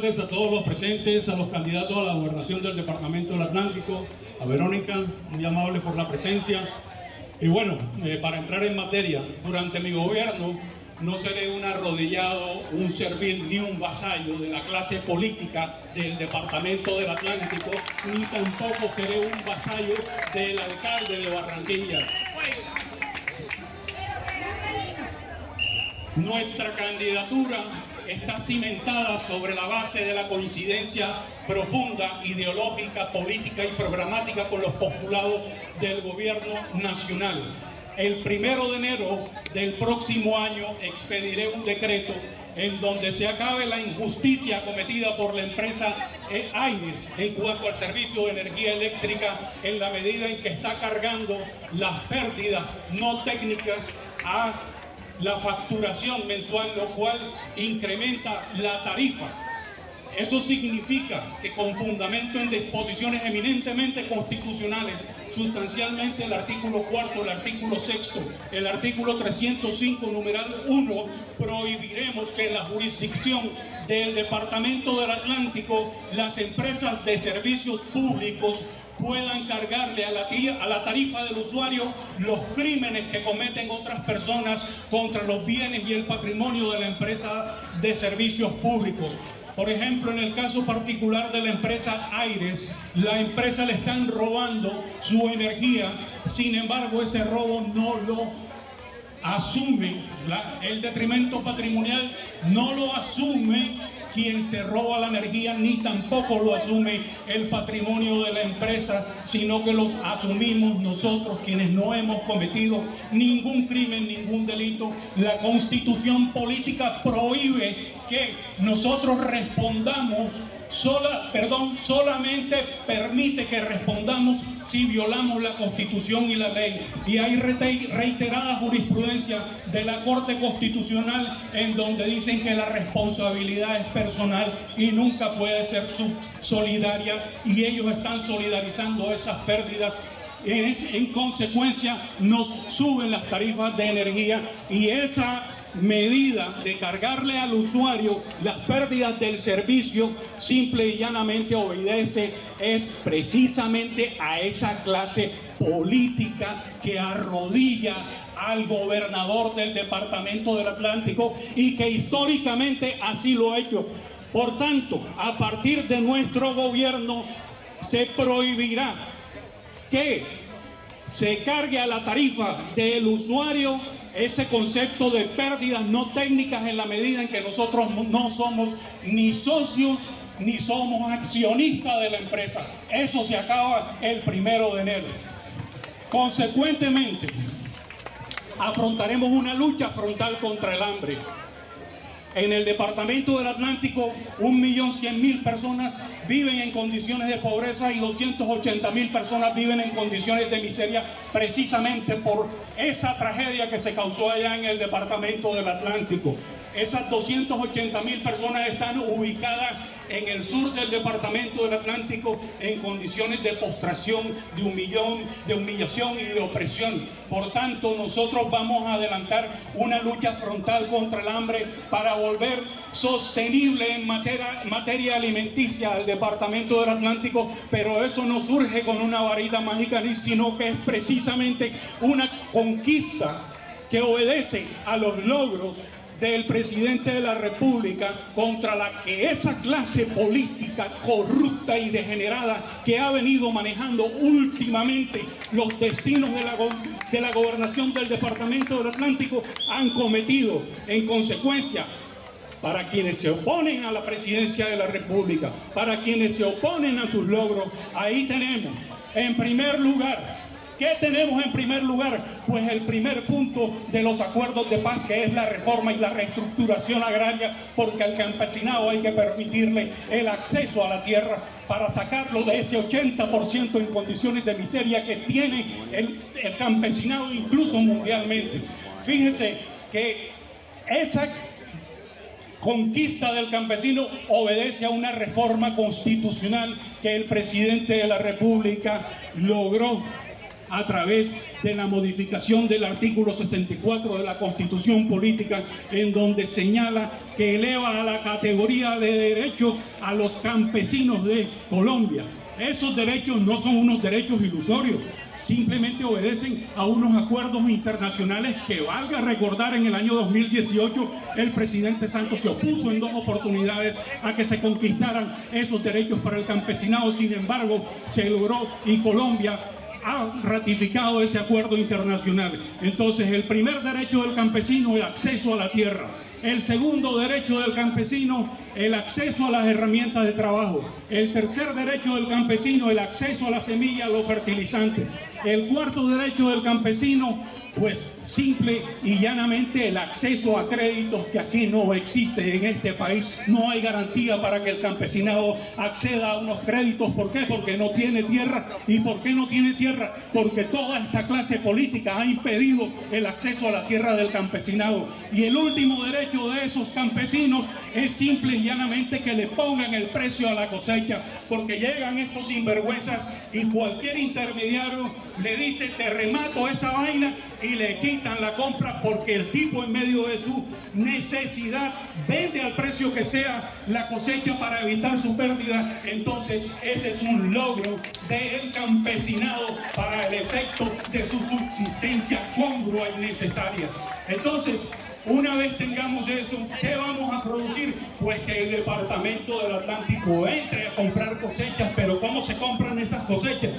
tardes a todos los presentes, a los candidatos a la gobernación del Departamento del Atlántico, a Verónica, muy amable por la presencia. Y bueno, para entrar en materia, durante mi gobierno no seré un arrodillado, un servil ni un vasallo de la clase política del Departamento del Atlántico, ni tampoco seré un vasallo del alcalde de Barranquilla. Nuestra candidatura está cimentada sobre la base de la coincidencia profunda, ideológica, política y programática con los postulados del gobierno nacional. El 1 de enero del próximo año expediré un decreto en donde se acabe la injusticia cometida por la empresa Aires en cuanto al servicio de energía eléctrica, en la medida en que está cargando las pérdidas no técnicas a la facturación mensual, lo cual incrementa la tarifa. Eso significa que con fundamento en disposiciones eminentemente constitucionales, sustancialmente el artículo 4, el artículo 6, el artículo 305, numeral 1, prohibiremos que en la jurisdicción del Departamento del Atlántico las empresas de servicios públicos puedan cargarle a la tarifa del usuario los crímenes que cometen otras personas contra los bienes y el patrimonio de la empresa de servicios públicos. Por ejemplo, en el caso particular de la empresa Aires, la empresa le están robando su energía, sin embargo ese robo no lo asume, el detrimento patrimonial no lo asume quien se roba la energía, ni tampoco lo asume el patrimonio de la empresa, sino que los asumimos nosotros, quienes no hemos cometido ningún crimen, ningún delito. La Constitución política prohíbe que nosotros respondamos, solamente permite que respondamos si violamos la Constitución y la ley. Y hay reiterada jurisprudencia de la Corte Constitucional en donde dicen que la responsabilidad es personal y nunca puede ser solidaria, y ellos están solidarizando esas pérdidas. En consecuencia nos suben las tarifas de energía, y esa medida de cargarle al usuario las pérdidas del servicio simple y llanamente obedece precisamente a esa clase política que arrodilla al gobernador del Departamento del Atlántico y que históricamente así lo ha hecho. Por tanto, a partir de nuestro gobierno se prohibirá que se cargue a la tarifa del usuario ese concepto de pérdidas no técnicas, en la medida en que nosotros no somos ni socios ni somos accionistas de la empresa. Eso se acaba el 1 de enero. Consecuentemente, afrontaremos una lucha frontal contra el hambre. En el Departamento del Atlántico, 1.100.000 personas viven en condiciones de pobreza y 280.000 personas viven en condiciones de miseria, precisamente por esa tragedia que se causó allá en el Departamento del Atlántico. Esas 280.000 personas están ubicadas en el sur del Departamento del Atlántico en condiciones de postración, de humillación y de opresión. Por tanto, nosotros vamos a adelantar una lucha frontal contra el hambre para volver sostenible en materia alimenticia al Departamento del Atlántico, pero eso no surge con una varita mágica, sino que es precisamente una conquista que obedece a los logros del presidente de la República contra la que esa clase política corrupta y degenerada que ha venido manejando últimamente los destinos de la gobernación del Departamento del Atlántico han cometido. En consecuencia, para quienes se oponen a la presidencia de la República, para quienes se oponen a sus logros, ahí tenemos, en primer lugar, ¿qué tenemos en primer lugar? Pues el primer punto de los acuerdos de paz, que es la reforma y la reestructuración agraria, porque al campesinado hay que permitirle el acceso a la tierra para sacarlo de ese 80% en condiciones de miseria que tiene el campesinado incluso mundialmente. Fíjense que esa conquista del campesino obedece a una reforma constitucional que el presidente de la República logró a través de la modificación del artículo 64 de la Constitución Política, en donde señala que eleva a la categoría de derechos a los campesinos de Colombia. Esos derechos no son unos derechos ilusorios, simplemente obedecen a unos acuerdos internacionales que, valga recordar, en el año 2018 el presidente Santos se opuso en 2 oportunidades a que se conquistaran esos derechos para el campesinado. Sin embargo, se logró y Colombia ha ratificado ese acuerdo internacional. Entonces, el primer derecho del campesino, el acceso a la tierra. El segundo derecho del campesino, el acceso a las herramientas de trabajo. El tercer derecho del campesino, el acceso a la semilla, a los fertilizantes. El cuarto derecho del campesino, pues simple y llanamente el acceso a créditos, que aquí no existe en este país. No hay garantía para que el campesinado acceda a unos créditos. ¿Por qué? Porque no tiene tierra. ¿Y por qué no tiene tierra? Porque toda esta clase política ha impedido el acceso a la tierra del campesinado. Y el último derecho de esos campesinos es simple y llanamente que le pongan el precio a la cosecha, porque llegan estos sinvergüenzas y cualquier intermediario le dice: te remato esa vaina, y le quitan la compra, porque el tipo, en medio de su necesidad, vende al precio que sea la cosecha para evitar su pérdida. Entonces, ese es un logro del campesinado para el efecto de su subsistencia congrua y necesaria. Entonces, una vez tengamos eso, ¿qué vamos a producir? Pues que el Departamento del Atlántico entre a comprar cosechas. Pero ¿cómo se compran esas cosechas?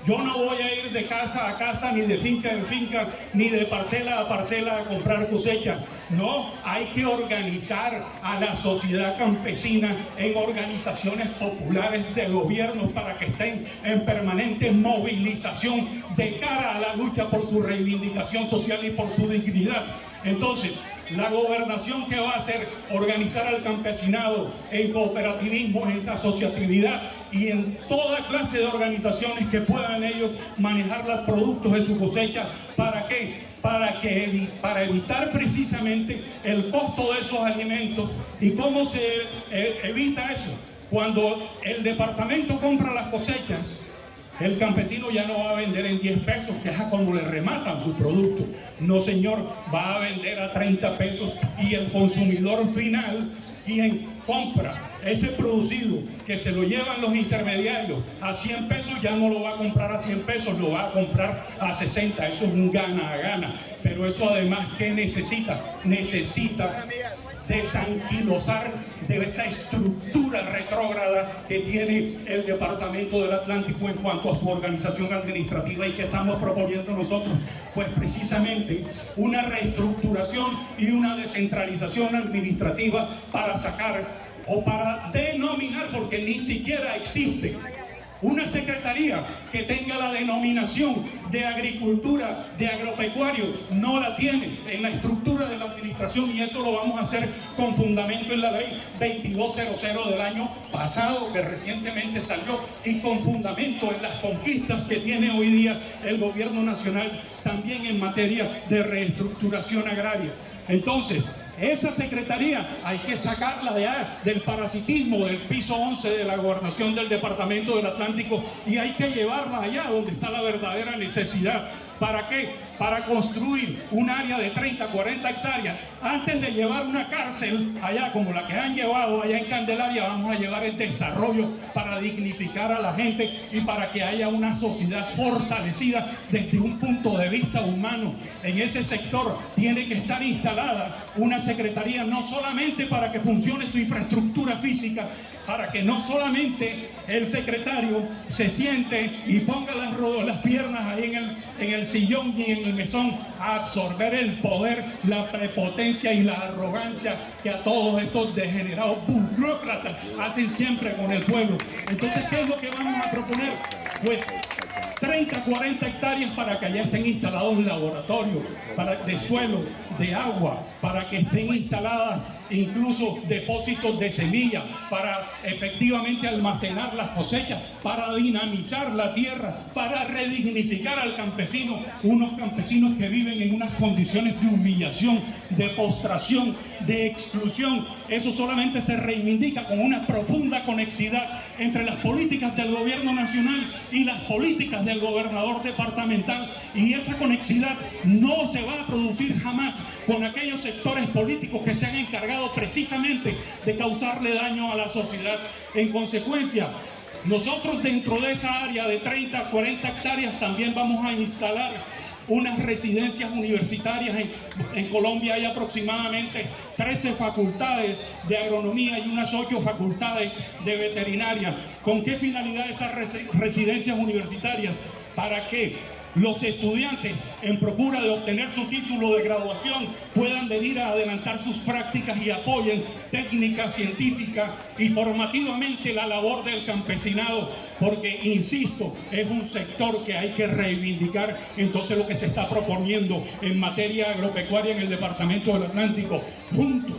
Yo no voy a ir de casa a casa, ni de finca en finca, ni de parcela a parcela a comprar cosechas. No, hay que organizar a la sociedad campesina en organizaciones populares de gobierno para que estén en permanente movilización de cara a la lucha por su reivindicación social y por su dignidad. Entonces, la gobernación, ¿qué va a hacer? Organizar al campesinado en cooperativismo, en asociatividad y en toda clase de organizaciones que puedan ellos manejar los productos de su cosecha. ¿Para qué? Para evitar precisamente el costo de esos alimentos. ¿Y cómo se evita eso? Cuando el departamento compra las cosechas, el campesino ya no va a vender en 10 pesos, que es como le rematan su producto. No, señor, va a vender a 30 pesos, y el consumidor final, quien compra ese producido que se lo llevan los intermediarios a 100 pesos, ya no lo va a comprar a 100 pesos, lo va a comprar a 60. Eso es un gana a gana. Pero eso además, ¿qué necesita? Necesita desanquilosar de esta estructura retrógrada que tiene el Departamento del Atlántico en cuanto a su organización administrativa. ¿Y que estamos proponiendo nosotros? Pues precisamente una reestructuración y una descentralización administrativa para sacar o para denominar, porque ni siquiera existe una secretaría que tenga la denominación de agricultura, de agropecuario. No la tiene en la estructura de la administración, y eso lo vamos a hacer con fundamento en la ley 2200 del año pasado, que recientemente salió, y con fundamento en las conquistas que tiene hoy día el gobierno nacional también en materia de reestructuración agraria. Entonces, esa secretaría hay que sacarla de allá, del parasitismo del piso 11 de la gobernación del Departamento del Atlántico, y hay que llevarla allá donde está la verdadera necesidad. ¿Para qué? Para construir un área de 30, 40 hectáreas. Antes de llevar una cárcel allá como la que han llevado allá en Candelaria, vamos a llevar el desarrollo para dignificar a la gente y para que haya una sociedad fortalecida desde un punto de vista humano. En ese sector tiene que estar instalada una secretaría, no solamente para que funcione su infraestructura física, para que no solamente el secretario se siente y ponga las piernas ahí en el sillón y en el mesón a absorber el poder, la prepotencia y la arrogancia que a todos estos degenerados burócratas hacen siempre con el pueblo. Entonces, ¿qué es lo que vamos a proponer? Pues 30, 40 hectáreas para que allá estén instalados laboratorios de suelo, de agua, para que estén instaladas incluso depósitos de semillas para efectivamente almacenar las cosechas, para dinamizar la tierra, para redignificar al campesino, unos campesinos que viven en unas condiciones de humillación, de postración, de exclusión. Eso solamente se reivindica con una profunda conexidad entre las políticas del gobierno nacional y las políticas del gobernador departamental, y esa conexidad no se va a producir jamás con aquellos sectores políticos que se han encargado precisamente de causarle daño a la sociedad. En consecuencia, nosotros dentro de esa área de 30 a 40 hectáreas también vamos a instalar unas residencias universitarias. En Colombia hay aproximadamente 13 facultades de agronomía y unas 8 facultades de veterinaria. ¿Con qué finalidad esas residencias universitarias? Para que los estudiantes, en procura de obtener su título de graduación, puedan venir a adelantar sus prácticas y apoyen técnica, científica y formativamente la labor del campesinado, porque, insisto, es un sector que hay que reivindicar. Entonces, lo que se está proponiendo en materia agropecuaria en el departamento del Atlántico, junto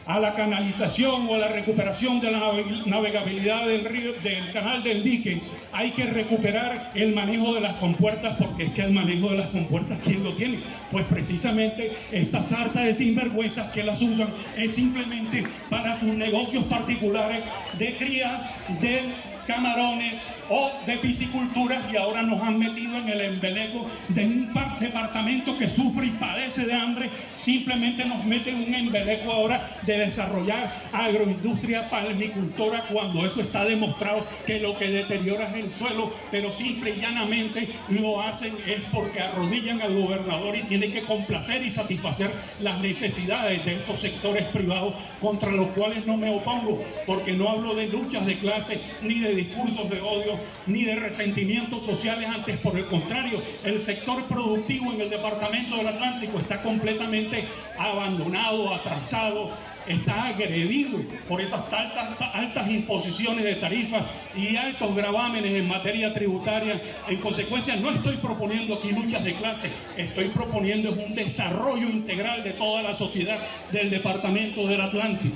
a la canalización o a la recuperación de la navegabilidad del río, del canal del dique, hay que recuperar el manejo de las compuertas, porque es que el manejo de las compuertas, ¿quién lo tiene? Pues precisamente esta sarta de sinvergüenzas que las usan es simplemente para sus negocios particulares de cría de camarones o de pisciculturas, y ahora nos han metido en el embeleco de un departamento que sufre y padece de hambre. Simplemente nos meten un embeleco ahora de desarrollar agroindustria palmicultora, cuando eso está demostrado que lo que deteriora es el suelo, pero simple y llanamente lo hacen es porque arrodillan al gobernador y tienen que complacer y satisfacer las necesidades de estos sectores privados, contra los cuales no me opongo, porque no hablo de luchas de clase ni de discursos de odio ni de resentimientos sociales. Antes, por el contrario, el sector productivo en el departamento del Atlántico está completamente abandonado, atrasado, está agredido por esas altas imposiciones de tarifas y altos gravámenes en materia tributaria. En consecuencia, no estoy proponiendo aquí luchas de clase, estoy proponiendo un desarrollo integral de toda la sociedad del departamento del Atlántico.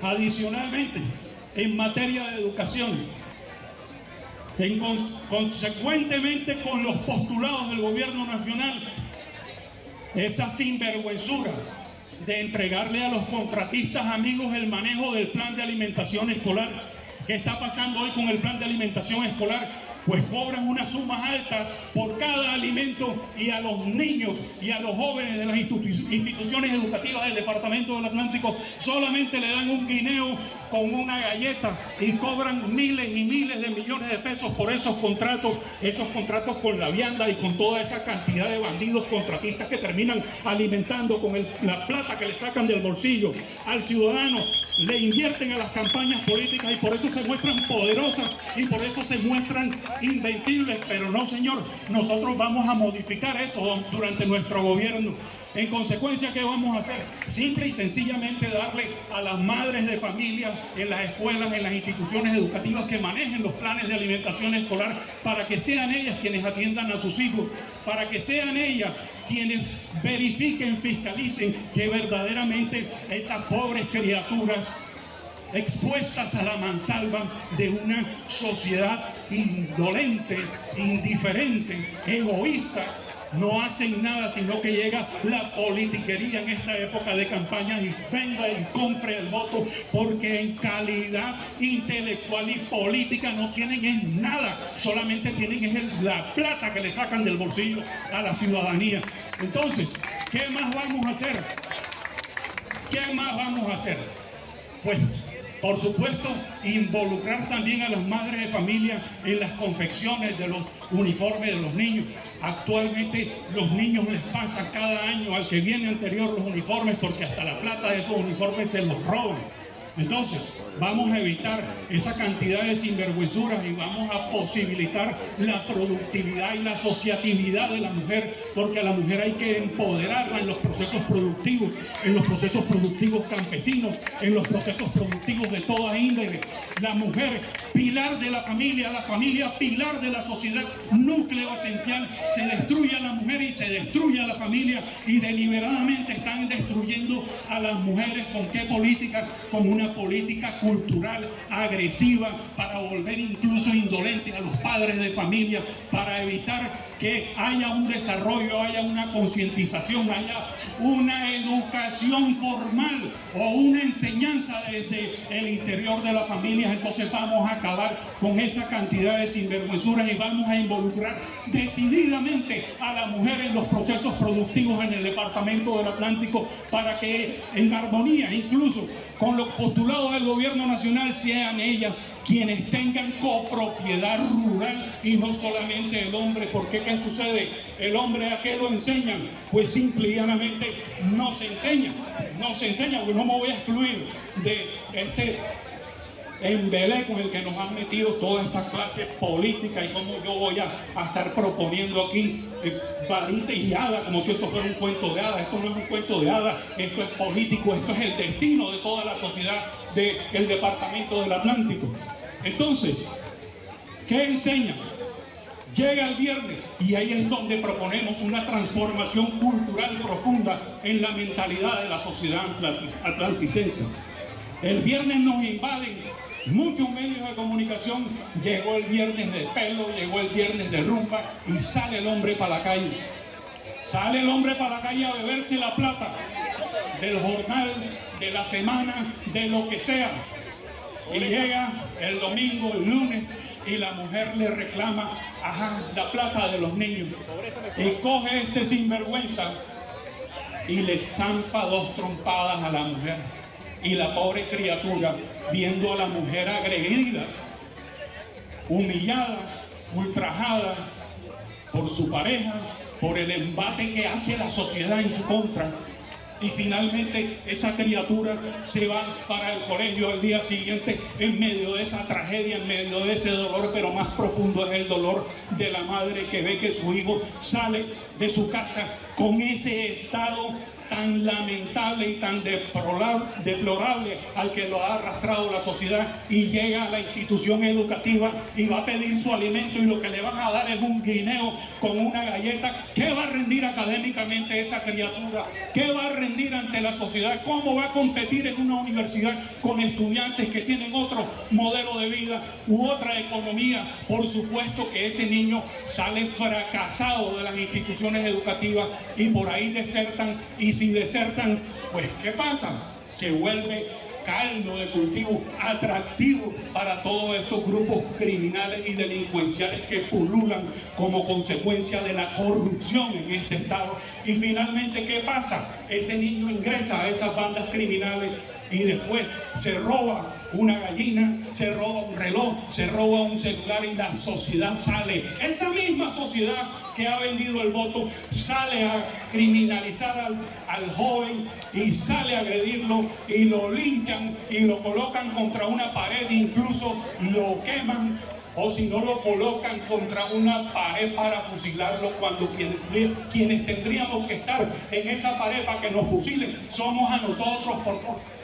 Adicionalmente, en materia de educación, consecuentemente con los postulados del gobierno nacional, esa sinvergüenzura de entregarle a los contratistas amigos el manejo del plan de alimentación escolar. ¿Qué está pasando hoy con el plan de alimentación escolar? Pues cobran unas sumas altas por cada alimento, y a los niños y a los jóvenes de las instituciones educativas del departamento del Atlántico solamente le dan un guineo con una galleta y cobran miles y miles de millones de pesos por esos contratos con la vianda y con toda esa cantidad de bandidos contratistas que terminan alimentando con la plata que le sacan del bolsillo al ciudadano. Le invierten a las campañas políticas y por eso se muestran poderosas y por eso se muestran invencibles. Pero no, señor, nosotros vamos a modificar eso durante nuestro gobierno. En consecuencia, ¿qué vamos a hacer? Simple y sencillamente darle a las madres de familia en las escuelas, en las instituciones educativas, que manejen los planes de alimentación escolar, para que sean ellas quienes atiendan a sus hijos, para que sean ellas quienes verifiquen, fiscalicen que verdaderamente esas pobres criaturas expuestas a la mansalva de una sociedad indolente, indiferente, egoísta, no hacen nada, sino que llega la politiquería en esta época de campaña y venda y compre el voto, porque en calidad intelectual y política no tienen es nada, solamente tienen es la plata que le sacan del bolsillo a la ciudadanía. Entonces, ¿qué más vamos a hacer? ¿Qué más vamos a hacer? Pues, por supuesto, involucrar también a las madres de familia en las confecciones de los uniformes de los niños. Actualmente los niños les pasan cada año al que viene anterior los uniformes, porque hasta la plata de esos uniformes se los roban. Entonces, vamos a evitar esa cantidad de sinvergüenzuras y vamos a posibilitar la productividad y la asociatividad de la mujer, porque a la mujer hay que empoderarla en los procesos productivos campesinos, en los procesos productivos de toda índole. La mujer, pilar de la familia pilar de la sociedad, núcleo esencial. Se destruye a la mujer y se destruye a la familia, y deliberadamente están destruyendo a las mujeres. ¿Con qué política? Con una política cultural agresiva para volver incluso indolentes a los padres de familia, para evitar que haya un desarrollo, haya una concientización, haya una educación formal o una enseñanza desde el interior de las familias. Entonces vamos a acabar con esa cantidad de sinvergüenzuras y vamos a involucrar decididamente a la mujer en los procesos productivos en el departamento del Atlántico, para que en armonía incluso con los postulados del gobierno nacional sean ellas quienes tengan copropiedad rural y no solamente el hombre. Porque ¿qué sucede? El hombre, ¿a qué lo enseñan? Pues simple y llanamente no se enseña, porque no me voy a excluir de este embelé con el que nos han metido toda esta clase política, y cómo yo voy a estar proponiendo aquí varita y hada, como si esto fuera un cuento de hadas. Esto no es un cuento de hadas, esto es político, esto es el destino de toda la sociedad del departamento del Atlántico. Entonces, ¿qué enseñan? Llega el viernes y ahí es donde proponemos una transformación cultural profunda en la mentalidad de la sociedad atlanticense. El viernes nos invaden muchos medios de comunicación. Llegó el viernes de pelo, llegó el viernes de rumba, y sale el hombre para la calle. Sale el hombre para la calle a beberse la plata del jornal, de la semana, de lo que sea. Y llega el domingo, el lunes, y la mujer le reclama la plata de los niños. Y coge este sinvergüenza y le zampa 2 trompadas a la mujer. Y la pobre criatura, viendo a la mujer agredida, humillada, ultrajada por su pareja, por el embate que hace la sociedad en su contra, y finalmente esa criatura se va para el colegio al día siguiente en medio de esa tragedia, en medio de ese dolor. Pero más profundo es el dolor de la madre que ve que su hijo sale de su casa con ese estado tan lamentable y tan deplorable al que lo ha arrastrado la sociedad, y llega a la institución educativa y va a pedir su alimento, y lo que le van a dar es un guineo con una galleta. ¿Qué va a rendir académicamente esa criatura? ¿Qué va a rendir ante la sociedad? ¿Cómo va a competir en una universidad con estudiantes que tienen otro modelo de vida u otra economía? Por supuesto que ese niño sale fracasado de las instituciones educativas, y por ahí desertan. Y si desertan, pues ¿qué pasa? Se vuelve caldo de cultivo atractivo para todos estos grupos criminales y delincuenciales que pululan como consecuencia de la corrupción en este estado. Y finalmente, ¿qué pasa? Ese niño ingresa a esas bandas criminales y después se roba una gallina, se roba un reloj, se roba un celular, y la sociedad sale. Esa misma sociedad que ha vendido el voto sale a criminalizar al joven, y sale a agredirlo, y lo linchan y lo colocan contra una pared, incluso lo queman, o si no lo colocan contra una pared para fusilarlo, cuando quienes tendríamos que estar en esa pared para que nos fusilen somos a nosotros,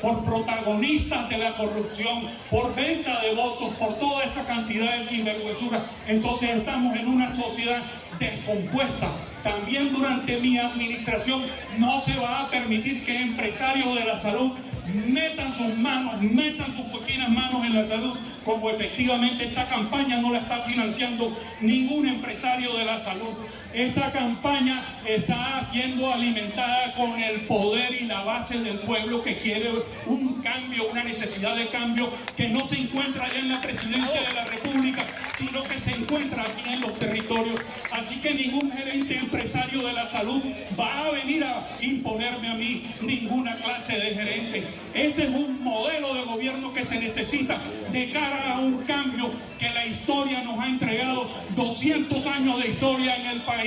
por protagonistas de la corrupción, por venta de votos, por toda esa cantidad de sinvergüenzuras. Entonces estamos en una sociedad descompuesta. También durante mi administración no se va a permitir que empresarios de la salud metan sus pequeñas manos en la salud, como efectivamente esta campaña no la está financiando ningún empresario de la salud. Esta campaña está siendo alimentada con el poder y la base del pueblo, que quiere un cambio, una necesidad de cambio que no se encuentra allá en la presidencia de la República, sino que se encuentra aquí en los territorios. Así que ningún gerente empresario de la salud va a venir a imponerme a mí ninguna clase de gerente. Ese es un modelo de gobierno que se necesita de cara a un cambio que la historia nos ha entregado. 200 años de historia en el país,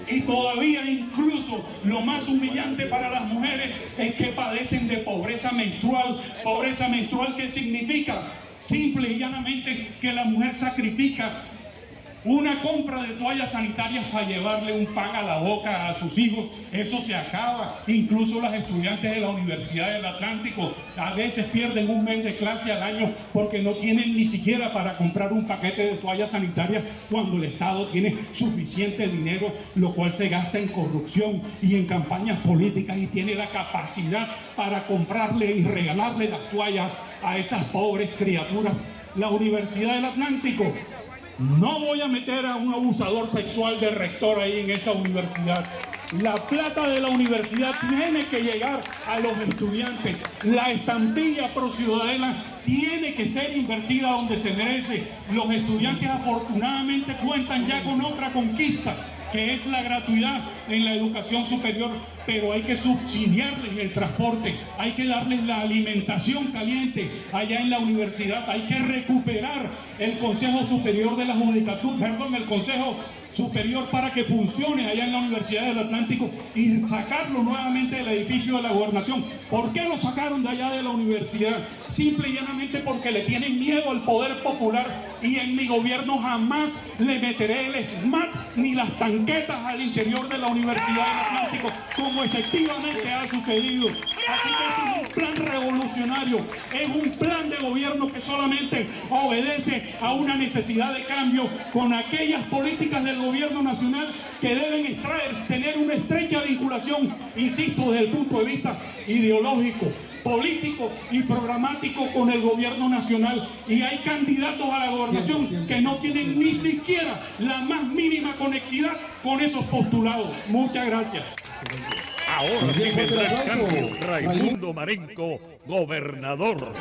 Y todavía incluso lo más humillante para las mujeres es que padecen de pobreza menstrual. Pobreza menstrual, ¿qué significa? Simple y llanamente que la mujer sacrifica una compra de toallas sanitarias para llevarle un pan a la boca a sus hijos. Eso se acaba. Incluso las estudiantes de la Universidad del Atlántico a veces pierden un mes de clase al año porque no tienen ni siquiera para comprar un paquete de toallas sanitarias, cuando el Estado tiene suficiente dinero, lo cual se gasta en corrupción y en campañas políticas, y tiene la capacidad para comprarle y regalarle las toallas a esas pobres criaturas. La Universidad del Atlántico, no voy a meter a un abusador sexual de rector ahí en esa universidad. La plata de la universidad tiene que llegar a los estudiantes. La estampilla pro ciudadana tiene que ser invertida donde se merece. Los estudiantes afortunadamente cuentan ya con otra conquista, que es la gratuidad en la educación superior, pero hay que subsidiarles el transporte, hay que darles la alimentación caliente allá en la universidad, hay que recuperar el Consejo Superior de la Judicatura, el Consejo Superior, para que funcione allá en la Universidad del Atlántico, y sacarlo nuevamente del edificio de la Gobernación. ¿Por qué lo sacaron de allá de la universidad? Simple y llanamente porque le tienen miedo al poder popular, y en mi gobierno jamás le meteré el SMAT ni las tanquetas al interior de la Universidad del Atlántico, como efectivamente ha sucedido. Así que es un plan revolucionario, es un plan de gobierno que solamente obedece a una necesidad de cambio con aquellas políticas del gobierno nacional que deben tener una estrecha vinculación, insisto, desde el punto de vista ideológico, político y programático con el gobierno nacional. Y hay candidatos a la gobernación que no tienen ni siquiera la más mínima conexidad con esos postulados. Muchas gracias. Ahora sí vendrá el cambio. Raimundo Marenco, gobernador.